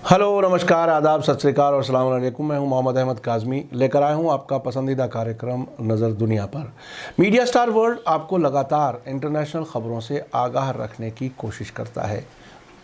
Hello, नमस्कार, आदाब, सत श्री अकाल और अस्सलाम वालेकुम। मैं हूं मोहम्मद अहमद काज़मी, लेकर आया हूं आपका पसंदीदा कार्यक्रम नज़र दुनिया पर। मीडिया स्टार वर्ल्ड आपको लगातार इंटरनेशनल ख़बरों से आगाह रखने की कोशिश करता है।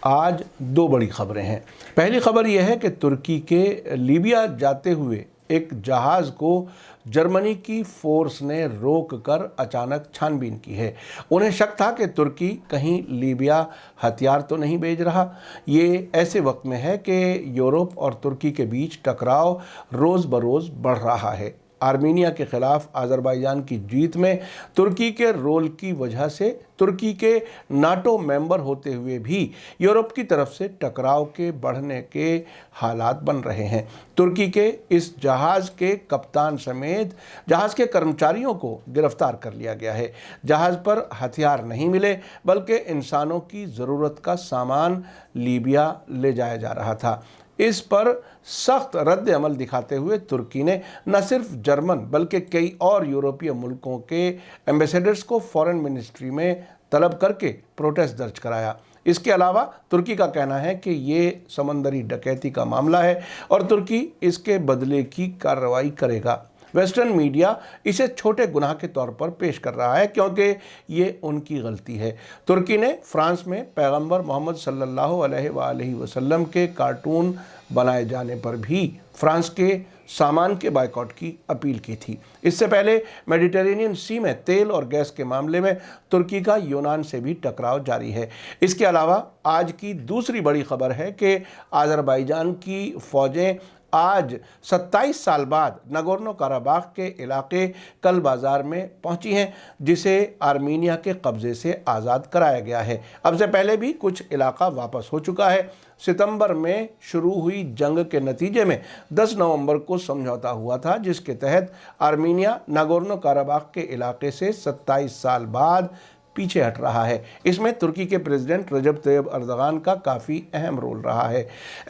आज दो बड़ी ख़बरें हैं। पहली ख़बर यह है कि तुर्की के लीबिया जाते हुए एक जहाज़ को जर्मनी की फ़ोर्स ने रोक कर अचानक छानबीन की है। उन्हें शक था कि तुर्की कहीं लीबिया हथियार तो नहीं भेज रहा। ये ऐसे वक्त में है कि यूरोप और तुर्की के बीच टकराव रोज़ बरोज़ बढ़ रहा है। आर्मीनिया के ख़िलाफ़ अज़रबैजान की जीत में तुर्की के रोल की वजह से तुर्की के नाटो मेंबर होते हुए भी यूरोप की तरफ से टकराव के बढ़ने के हालात बन रहे हैं। तुर्की के इस जहाज़ के कप्तान समेत जहाज़ के कर्मचारियों को गिरफ्तार कर लिया गया है। जहाज़ पर हथियार नहीं मिले, बल्कि इंसानों की ज़रूरत का सामान लीबिया ले जाया जा रहा था। इस पर सख्त रद्द अमल दिखाते हुए तुर्की ने न सिर्फ जर्मन बल्कि कई और यूरोपीय मुल्कों के एम्बेसडर्स को फॉरेन मिनिस्ट्री में तलब करके प्रोटेस्ट दर्ज कराया। इसके अलावा तुर्की का कहना है कि ये समंदरी डकैती का मामला है और तुर्की इसके बदले की कार्रवाई करेगा। वेस्टर्न मीडिया इसे छोटे गुनाह के तौर पर पेश कर रहा है क्योंकि ये उनकी गलती है। तुर्की ने फ्रांस में पैगंबर मोहम्मद सल्लल्लाहु अलैहि वसल्लम के कार्टून बनाए जाने पर भी फ्रांस के सामान के बायकॉट की अपील की थी। इससे पहले मेडिटेरेनियन सी में तेल और गैस के मामले में तुर्की का यूनान से भी टकराव जारी है। इसके अलावा आज की दूसरी बड़ी खबर है कि अज़रबैजान की फ़ौजें आज 27 साल बाद नगोर्नो काराबाख के इलाके कल बाज़ार में पहुंची हैं, जिसे आर्मीनिया के कब्ज़े से आज़ाद कराया गया है। अब से पहले भी कुछ इलाका वापस हो चुका है। सितंबर में शुरू हुई जंग के नतीजे में 10 नवंबर को समझौता हुआ था, जिसके तहत आर्मीनिया नगोर्नो काराबाख के इलाके से 27 साल बाद पीछे हट रहा है। इसमें तुर्की के प्रेसिडेंट रजब तैयब अर्दगान का काफ़ी अहम रोल रहा है।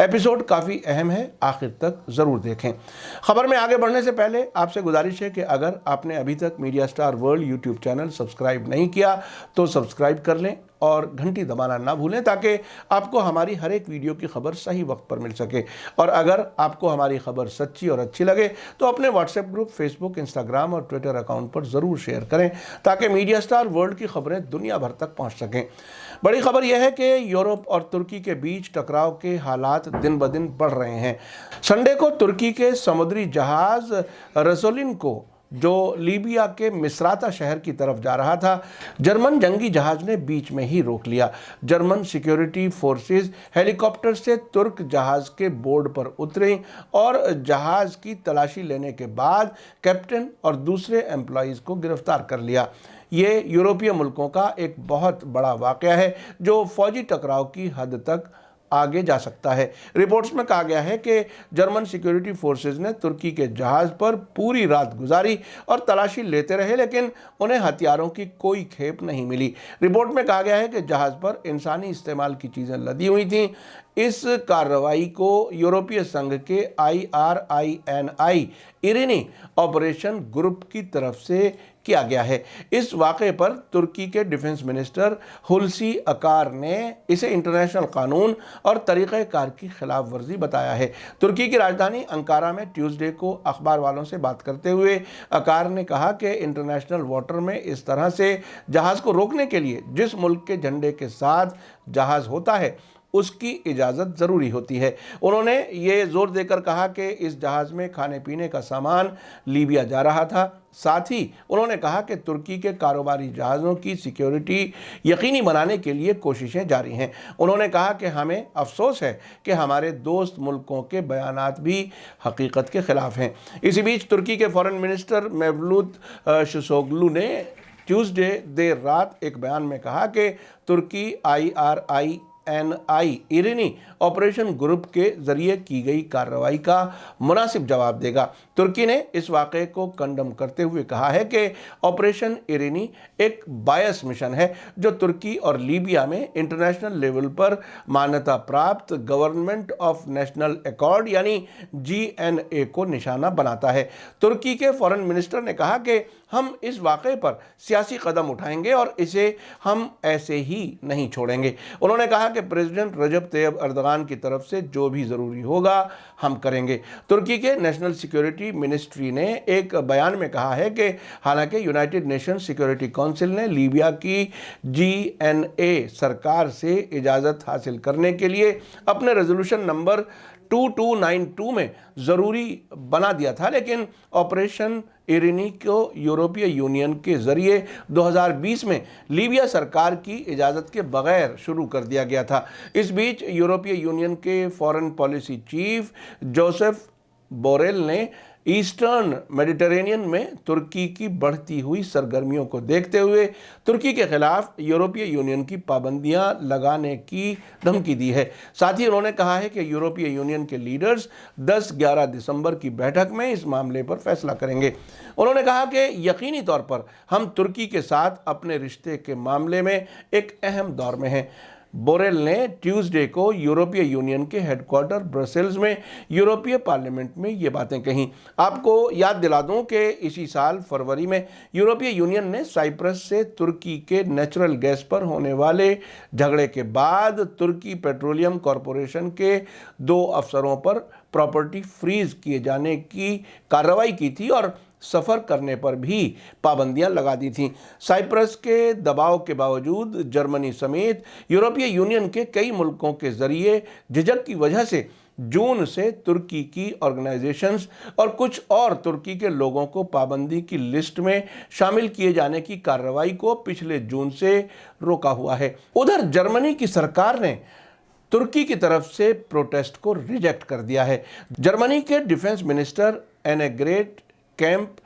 एपिसोड काफ़ी अहम है, आखिर तक ज़रूर देखें। खबर में आगे बढ़ने से पहले आपसे गुजारिश है कि अगर आपने अभी तक media star world YouTube channel subscribe नहीं किया तो सब्सक्राइब कर लें और घंटी दबाना ना भूलें, ताकि आपको हमारी हर एक वीडियो की खबर सही वक्त पर मिल सके। और अगर आपको हमारी खबर सच्ची और अच्छी लगे तो अपने व्हाट्सएप ग्रुप, फेसबुक, इंस्टाग्राम और ट्विटर अकाउंट पर ज़रूर शेयर करें, ताकि मीडिया स्टार वर्ल्ड की खबरें दुनिया भर तक पहुंच सकें। बड़ी खबर यह है कि यूरोप और तुर्की के बीच टकराव के हालात दिन ब दिन बढ़ रहे हैं। संडे को तुर्की के समुद्री जहाज़ रसोलिन को, जो लीबिया के मिस्राता शहर की तरफ जा रहा था, जर्मन जंगी जहाज ने बीच में ही रोक लिया। जर्मन सिक्योरिटी फोर्सेस हेलीकॉप्टर से तुर्क जहाज के बोर्ड पर उतरे और जहाज की तलाशी लेने के बाद कैप्टन और दूसरे एम्प्लॉइज़ को गिरफ्तार कर लिया। ये यूरोपीय मुल्कों का एक बहुत बड़ा वाक़या है जो फौजी टकराव की हद तक आगे जा सकता है। रिपोर्ट्स में कहा गया है कि जर्मन सिक्योरिटी फोर्सेस ने तुर्की के जहाज़ पर पूरी रात गुजारी और तलाशी लेते रहे, लेकिन उन्हें हथियारों की कोई खेप नहीं मिली। रिपोर्ट में कहा गया है कि जहाज़ पर इंसानी इस्तेमाल की चीज़ें लदी हुई थीं। इस कार्रवाई को यूरोपीय संघ के IRINI इरिनी ऑपरेशन ग्रुप की तरफ से किया गया है। इस वाक़े पर तुर्की के डिफेंस मिनिस्टर हुलसी अकार ने इसे इंटरनेशनल कानून और तरीक़ेकार की खिलाफ वर्जी बताया है। तुर्की की राजधानी अंकारा में ट्यूसडे को अखबार वालों से बात करते हुए अकार ने कहा कि इंटरनेशनल वाटर में इस तरह से जहाज़ को रोकने के लिए जिस मुल्क के झंडे के साथ जहाज़ होता है उसकी इजाज़त ज़रूरी होती है। उन्होंने ये ज़ोर देकर कहा कि इस जहाज़ में खाने पीने का सामान लीबिया जा रहा था। साथ ही उन्होंने कहा कि तुर्की के कारोबारी जहाज़ों की सिक्योरिटी यकीनी बनाने के लिए कोशिशें जारी हैं। उन्होंने कहा कि हमें अफसोस है कि हमारे दोस्त मुल्कों के बयानात भी हकीकत के ख़िलाफ़ हैं। इसी बीच तुर्की के फॉरेन मिनिस्टर मेवलूत चुवुशोगलू ने ट्यूसडे देर रात एक बयान में कहा कि तुर्की IRINI इरिनी ऑपरेशन ग्रुप के जरिए की गई कार्रवाई का मुनासिब जवाब देगा। तुर्की ने इस वाक़े को कंडम करते हुए कहा है कि ऑपरेशन इरिनी एक बायस मिशन है जो तुर्की और लीबिया में इंटरनेशनल लेवल पर मान्यता प्राप्त गवर्नमेंट ऑफ नेशनल एकॉर्ड यानी GNA को निशाना बनाता है। तुर्की के फॉरेन मिनिस्टर ने कहा कि हम इस वाक़े पर सियासी कदम उठाएंगे और इसे हम ऐसे ही नहीं छोड़ेंगे। उन्होंने कहा कि प्रेसिडेंट रजब तैयब अर्दगान की तरफ से जो भी ज़रूरी होगा हम करेंगे। तुर्की के नेशनल सिक्योरिटी मिनिस्ट्री ने एक बयान में कहा है कि हालांकि यूनाइटेड नेशन सिक्योरिटी काउंसिल ने लीबिया की GNA सरकार से इजाज़त हासिल करने के लिए अपने रेजोल्यूशन नंबर 2292 में ज़रूरी बना दिया था, लेकिन ऑपरेशन इरिनी को यूरोपीय यूनियन के ज़रिए 2020 में लीबिया सरकार की इजाज़त के बगैर शुरू कर दिया गया था। इस बीच यूरोपीय यूनियन के foreign policy chief Josep Borrell ने ईस्टर्न मेडिटेरेनियन में तुर्की की बढ़ती हुई सरगर्मियों को देखते हुए तुर्की के खिलाफ यूरोपीय यूनियन की पाबंदियां लगाने की धमकी दी है। साथ ही उन्होंने कहा है कि यूरोपीय यूनियन के लीडर्स 10-11 दिसंबर की बैठक में इस मामले पर फैसला करेंगे। उन्होंने कहा कि यकीनी तौर पर हम तुर्की के साथ अपने रिश्ते के मामले में एक अहम दौर में हैं। बोरेल ने ट्यूसडे को यूरोपीय यूनियन के हेडक्वार्टर ब्रसेल्स में यूरोपीय पार्लियामेंट में ये बातें कहीं। आपको याद दिला दूं कि इसी साल फरवरी में यूरोपीय यूनियन ने साइप्रस से तुर्की के नेचुरल गैस पर होने वाले झगड़े के बाद तुर्की पेट्रोलियम कॉरपोरेशन के 2 अफसरों पर प्रॉपर्टी फ्रीज किए जाने की कार्रवाई की थी और सफ़र करने पर भी पाबंदियां लगा दी थीं। साइप्रस के दबाव के बावजूद जर्मनी समेत यूरोपीय यूनियन के कई मुल्कों के ज़रिए झिझक की वजह से जून से तुर्की की ऑर्गेनाइजेशंस और कुछ और तुर्की के लोगों को पाबंदी की लिस्ट में शामिल किए जाने की कार्रवाई को पिछले जून से रोका हुआ है। उधर जर्मनी की सरकार ने तुर्की की तरफ से प्रोटेस्ट को रिजेक्ट कर दिया है। जर्मनी के डिफेंस मिनिस्टर एनेग्रेट कैंप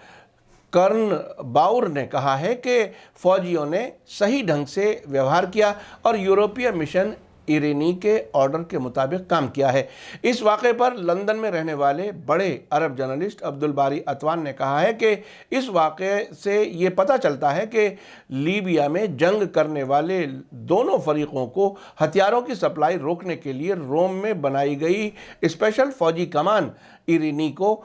कर्नबाउर ने कहा है कि फौजियों ने सही ढंग से व्यवहार किया और यूरोपीय मिशन इरिनी के ऑर्डर के मुताबिक काम किया है। इस वाक़े पर लंदन में रहने वाले बड़े अरब जर्नलिस्ट अब्दुल बारी अतवान ने कहा है कि इस वाक़े से ये पता चलता है कि लीबिया में जंग करने वाले दोनों फरीकों को हथियारों की सप्लाई रोकने के लिए रोम में बनाई गई स्पेशल फौजी कमान इरिनी को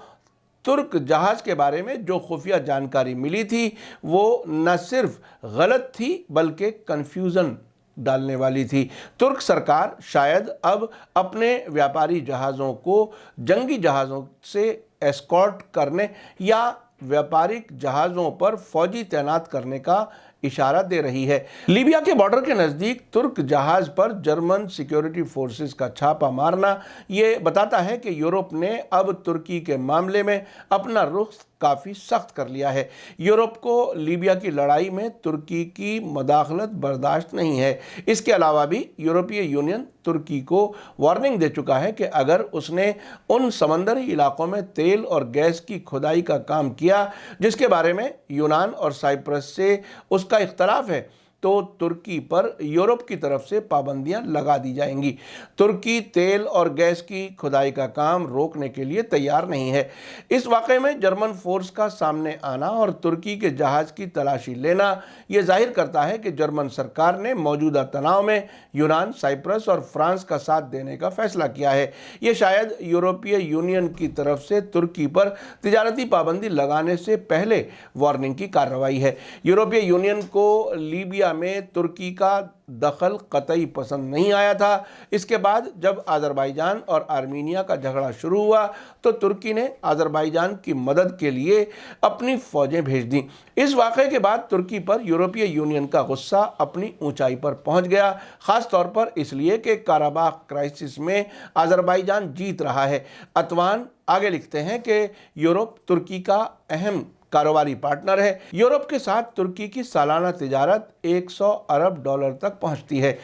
तुर्क जहाज़ के बारे में जो खुफिया जानकारी मिली थी वो न सिर्फ गलत थी बल्कि कन्फ्यूज़न डालने वाली थी। तुर्क सरकार शायद अब अपने व्यापारी जहाज़ों को जंगी जहाज़ों से एस्कॉर्ट करने या व्यापारिक जहाज़ों पर फौजी तैनात करने का इशारा दे रही है। लीबिया के बॉर्डर के नज़दीक तुर्क जहाज़ पर जर्मन सिक्योरिटी फोर्सेस का छापा मारना ये बताता है कि यूरोप ने अब तुर्की के मामले में अपना रुख काफ़ी सख्त कर लिया है। यूरोप को लीबिया की लड़ाई में तुर्की की मदाखलत बर्दाश्त नहीं है। इसके अलावा भी यूरोपीय यूनियन तुर्की को वार्निंग दे चुका है कि अगर उसने उन समंदरी इलाकों में तेल और गैस की खुदाई का काम किया जिसके बारे में यूनान और साइप्रस से उसका इख्तलाफ है तो तुर्की पर यूरोप की तरफ से पाबंदियां लगा दी जाएंगी। तुर्की तेल और गैस की खुदाई का काम रोकने के लिए तैयार नहीं है। इस वाक़े में जर्मन फोर्स का सामने आना और तुर्की के जहाज़ की तलाशी लेना ये जाहिर करता है कि जर्मन सरकार ने मौजूदा तनाव में यूनान, साइप्रस और फ्रांस का साथ देने का फैसला किया है। ये शायद यूरोपीय यूनियन की तरफ से तुर्की पर तिजारती पाबंदी लगाने से पहले वार्निंग की कार्रवाई है। यूरोपीय यूनियन को लीबिया में तुर्की का दखल कतई पसंद नहीं आया था। इसके बाद जब अज़रबैजान और आर्मीनिया का झगड़ा शुरू हुआ तो तुर्की ने अज़रबैजान की मदद के लिए अपनी फौजें भेज दी। इस वाक़े के बाद तुर्की पर यूरोपीय यूनियन का गुस्सा अपनी ऊंचाई पर पहुंच गया, ख़ास तौर पर इसलिए कि काराबाख क्राइसिस में अज़रबैजान जीत रहा है। अतवान आगे लिखते हैं कि यूरोप तुर्की का अहम कारोबारी पार्टनर है। यूरोप के साथ तुर्की की सालाना तिजारत 100 अरब डॉलर तक पहुंचती है।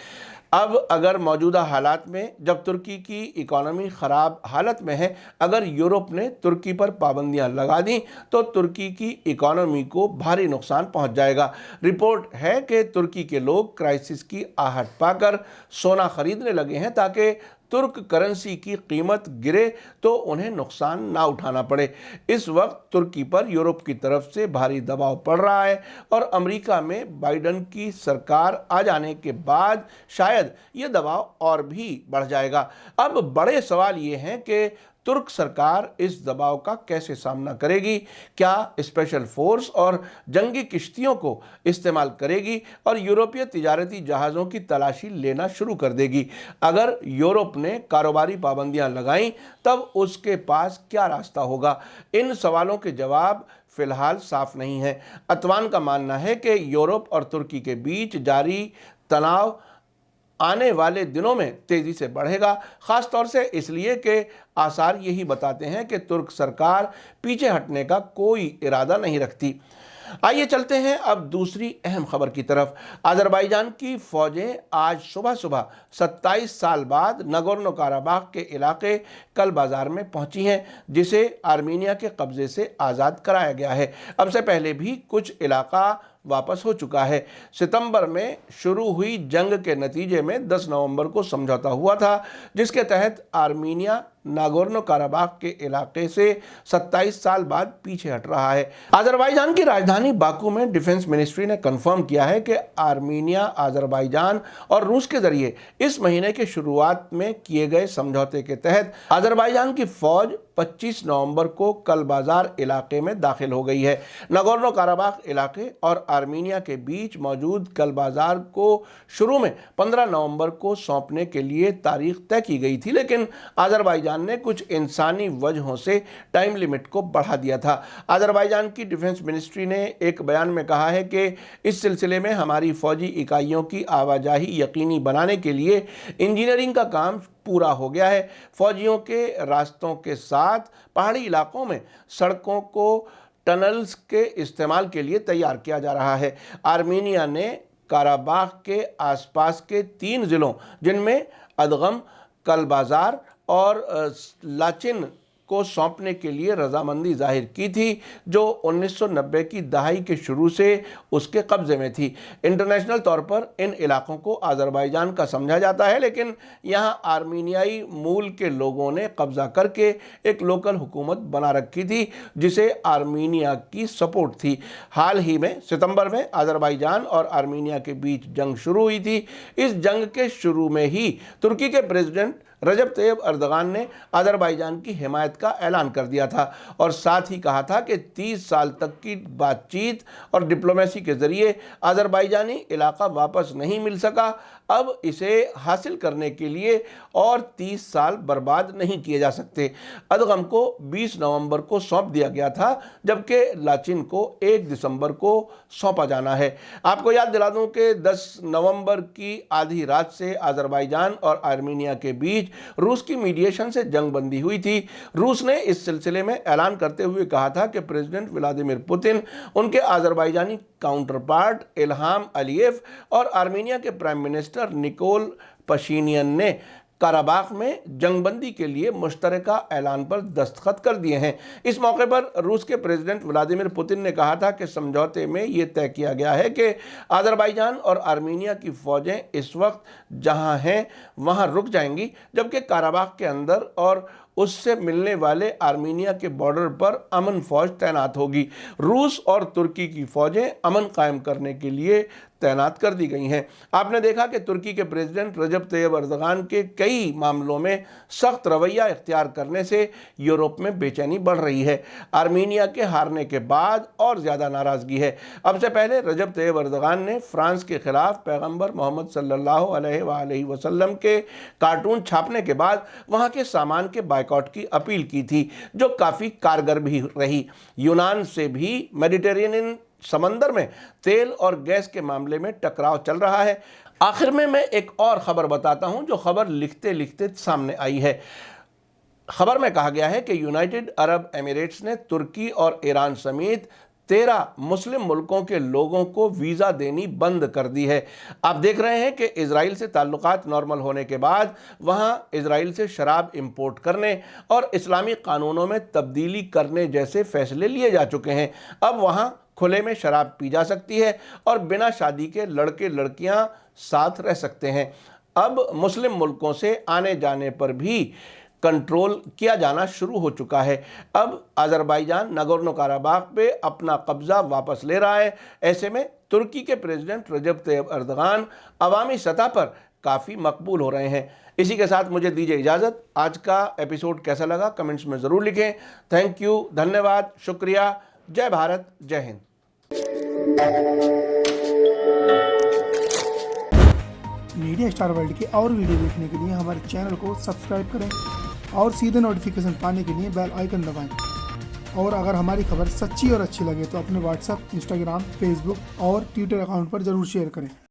अब अगर मौजूदा हालात में जब तुर्की की इकॉनमी ख़राब हालत में है, अगर यूरोप ने तुर्की पर पाबंदियां लगा दी तो तुर्की की इकॉनमी को भारी नुकसान पहुंच जाएगा। रिपोर्ट है कि तुर्की के लोग क्राइसिस की आहट पाकर सोना खरीदने लगे हैं ताकि तुर्क करेंसी की कीमत गिरे तो उन्हें नुकसान ना उठाना पड़े। इस वक्त तुर्की पर यूरोप की तरफ से भारी दबाव पड़ रहा है और अमेरिका में बाइडन की सरकार आ जाने के बाद शायद ये दबाव और भी बढ़ जाएगा। अब बड़े सवाल ये हैं कि तुर्क सरकार इस दबाव का कैसे सामना करेगी? क्या स्पेशल फोर्स और जंगी किश्तियों को इस्तेमाल करेगी और यूरोपीय तिजारती जहाज़ों की तलाशी लेना शुरू कर देगी? अगर यूरोप ने कारोबारी पाबंदियां लगाईं तब उसके पास क्या रास्ता होगा? इन सवालों के जवाब फिलहाल साफ नहीं है। अतवान का मानना है कि यूरोप और तुर्की के बीच जारी तनाव आने वाले दिनों में तेजी से बढ़ेगा, खास तौर से इसलिए कि आसार यही बताते हैं कि तुर्क सरकार पीछे हटने का कोई इरादा नहीं रखती। आइए चलते हैं अब दूसरी अहम खबर की तरफ। अजरबैजान की फौजें आज सुबह सुबह 27 साल बाद नगोर्नो काराबाख के इलाके कल बाजार में पहुंची हैं, जिसे आर्मीनिया के कब्जे से आज़ाद कराया गया है। अब से पहले भी कुछ इलाका वापस हो चुका है। सितंबर में शुरू हुई जंग के नतीजे में 10 नवंबर को समझौता हुआ था, जिसके तहत आर्मीनिया नागोर्नो काराबाख के इलाके से 27 साल बाद पीछे हट रहा है। अजरबैजान की राजधानी बाकू में डिफेंस मिनिस्ट्री ने कंफर्म किया है कि आर्मीनिया, अजरबैजान और रूस के जरिए इस महीने के शुरुआत में किए गए समझौते के तहत अजरबैजान की फौज 25 नवंबर को कल बाजार इलाके में दाखिल हो गई है। नगोर्नो काराबाख इलाके और आर्मीनिया के बीच मौजूद कल बाजार को शुरू में 15 नवंबर को सौंपने के लिए तारीख तय की गई थी, लेकिन अजरबैजान ने कुछ इंसानी वजहों से टाइम लिमिट को बढ़ा दिया था। अजरबैजान की डिफेंस मिनिस्ट्री ने एक बयान में कहा है कि इस सिलसिले में हमारी फौजी इकाइयों की आवाजाही यकीनी बनाने के लिए इंजीनियरिंग का काम पूरा हो गया है। फौजियों के रास्तों के साथ पहाड़ी इलाकों में सड़कों को टनल्स के इस्तेमाल के लिए तैयार किया जा रहा है। आर्मीनिया ने काराबाख के आसपास के 3 ज़िलों, जिनमें अदगम, कल बाजार और लाचिन को सौंपने के लिए रजामंदी जाहिर की थी, जो 1990 की दहाई के शुरू से उसके कब्जे में थी। इंटरनेशनल तौर पर इन इलाकों को अजरबैजान का समझा जाता है, लेकिन यहां आर्मीनियाई मूल के लोगों ने कब्जा करके एक लोकल हुकूमत बना रखी थी, जिसे आर्मीनिया की सपोर्ट थी। हाल ही में सितंबर में अजरबैजान और आर्मीनिया के बीच जंग शुरू हुई थी। इस जंग के शुरू में ही तुर्की के प्रेसिडेंट रजब तैयब अर्दगान ने अजरबैजान की हिमायत का ऐलान कर दिया था और साथ ही कहा था कि 30 साल तक की बातचीत और डिप्लोमेसी के जरिए अजरबैजानी इलाका वापस नहीं मिल सका। अब इसे हासिल करने के लिए और 30 साल बर्बाद नहीं किए जा सकते। अदगम को 20 नवंबर को सौंप दिया गया था, जबकि लाचिन को 1 दिसंबर को सौंपा जाना है। आपको याद दिला दूं कि 10 नवंबर की आधी रात से अजरबैजान और आर्मीनिया के बीच रूस की मीडिएशन से जंग बंदी हुई थी। रूस ने इस सिलसिले में ऐलान करते हुए कहा था कि प्रेसिडेंट व्लादिमीर पुतिन, उनके Azerbaijani counter part Ilham Aliyev और आर्मीनिया के प्राइम मिनिस्टर निकोल पशिनियन ने काराबाख में जंगबंदी के लिए मुश्तरका ऐलान पर दस्तखत कर दिए हैं। इस मौके पर रूस के प्रेसिडेंट व्लादिमीर पुतिन ने कहा था कि समझौते में ये तय किया गया है कि अजरबैजान और आर्मीनिया की फौजें इस वक्त जहां हैं वहां रुक जाएंगी, जबकि काराबाख के अंदर और उससे मिलने वाले आर्मीनिया के बॉर्डर पर अमन फौज तैनात होगी। रूस और तुर्की की फौजें अमन कायम करने के लिए तैनात कर दी गई हैं। आपने देखा कि तुर्की के प्रेसिडेंट रजब तैयब अर्दगान के कई मामलों में सख्त रवैया इख्तियार करने से यूरोप में बेचैनी बढ़ रही है। आर्मीनिया के हारने के बाद और ज़्यादा नाराज़गी है। अब से पहले रजब तैयब अर्दगान ने फ्रांस के खिलाफ पैगंबर मोहम्मद सल्लल्लाहु अलैहि वसल्लम के कार्टून छापने के बाद वहाँ के सामान के बायकॉट की अपील की थी, जो काफ़ी कारगर भी रही। यूनान से भी मेडिटेरेनियन समंदर में तेल और गैस के मामले में टकराव चल रहा है। आखिर में मैं एक और खबर बताता हूं, जो खबर लिखते लिखते सामने आई है। खबर में कहा गया है कि यूनाइटेड अरब एमिरेट्स ने तुर्की और ईरान समेत 13 मुस्लिम मुल्कों के लोगों को वीज़ा देनी बंद कर दी है। आप देख रहे हैं कि इजराइल से ताल्लुकात नॉर्मल होने के बाद वहां इजराइल से शराब इंपोर्ट करने और इस्लामी कानूनों में तब्दीली करने जैसे फैसले लिए जा चुके हैं। अब वहां खुले में शराब पी जा सकती है और बिना शादी के लड़के लड़कियां साथ रह सकते हैं। अब मुस्लिम मुल्कों से आने जाने पर भी कंट्रोल किया जाना शुरू हो चुका है। अब अजरबैजान नगोर्नो काराबाख पे अपना कब्जा वापस ले रहा है। ऐसे में तुर्की के प्रेसिडेंट रजब तैयब अर्दगान अवामी सतह पर کافی مقبول ہو رہے ہیں۔ اسی کے ساتھ مجھے دیجیے اجازت۔ آج کا ایپیسوڈ کیسا لگا کمنٹس میں ضرور لکھیں۔ تھینک یو، دھنیہ واد، شکریہ، جے بھارت، جے ہند۔ میڈیا اسٹار ورلڈ کے اور ویڈیو دیکھنے کے لیے ہمارے چینل کو سبسکرائب کریں اور سیدھے نوٹیفیکیشن پانے کے لیے بیل آئیکن دبائیں۔ اور اگر ہماری خبر سچی اور اچھی لگے تو اپنے واٹس ایپ، انسٹاگرام، فیس بک اور ٹویٹر اکاؤنٹ پر ضرور شیئر کریں۔